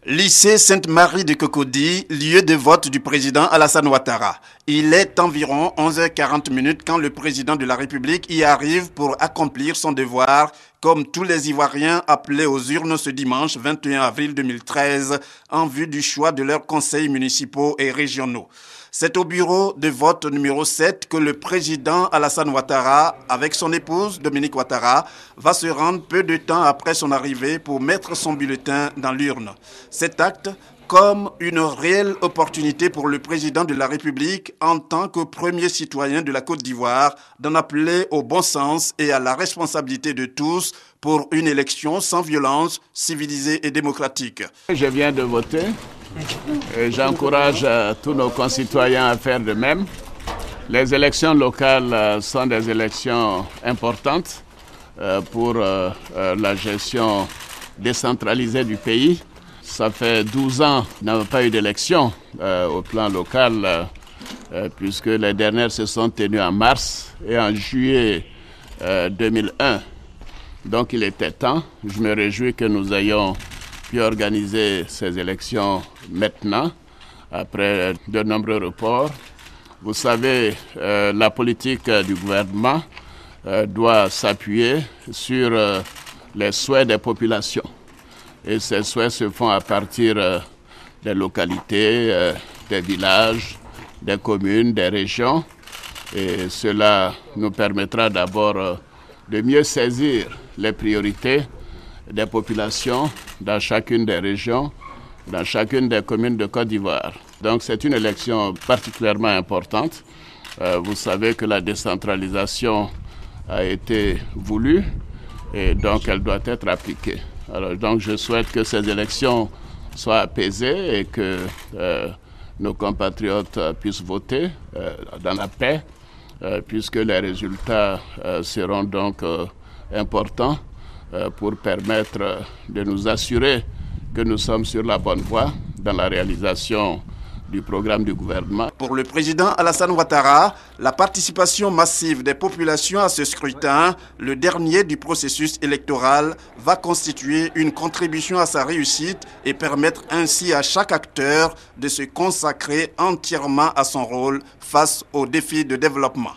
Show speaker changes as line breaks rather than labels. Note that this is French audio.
Lycée Sainte-Marie de Cocody, lieu de vote du président Alassane Ouattara. Il est environ 11h40 quand le président de la République y arrive pour accomplir son devoir, comme tous les Ivoiriens appelés aux urnes ce dimanche 21 avril 2013, en vue du choix de leurs conseils municipaux et régionaux. C'est au bureau de vote numéro 7 que le président Alassane Ouattara, avec son épouse Dominique Ouattara, va se rendre peu de temps après son arrivée pour mettre son bulletin dans l'urne. Cet acte comme une réelle opportunité pour le président de la République en tant que premier citoyen de la Côte d'Ivoire d'en appeler au bon sens et à la responsabilité de tous pour une élection sans violence, civilisée et démocratique.
Je viens de voter et j'encourage tous nos concitoyens à faire de même. Les élections locales sont des élections importantes pour la gestion décentralisée du pays. Ça fait 12 ans qu'on n'a pas eu d'élection au plan local, puisque les dernières se sont tenues en mars et en juillet 2001. Donc il était temps. Je me réjouis que nous ayons pu organiser ces élections maintenant, après de nombreux reports. Vous savez, la politique du gouvernement doit s'appuyer sur les souhaits des populations. Et ces souhaits se font à partir des localités, des villages, des communes, des régions. Et cela nous permettra d'abord de mieux saisir les priorités des populations dans chacune des régions, dans chacune des communes de Côte d'Ivoire. Donc c'est une élection particulièrement importante. Vous savez que la décentralisation a été voulue et donc elle doit être appliquée. Alors, donc je souhaite que ces élections soient apaisées et que nos compatriotes puissent voter dans la paix, puisque les résultats seront donc importants pour permettre de nous assurer que nous sommes sur la bonne voie dans la réalisation du programme du gouvernement.
Pour le président Alassane Ouattara, la participation massive des populations à ce scrutin, le dernier du processus électoral, va constituer une contribution à sa réussite et permettre ainsi à chaque acteur de se consacrer entièrement à son rôle face aux défis de développement.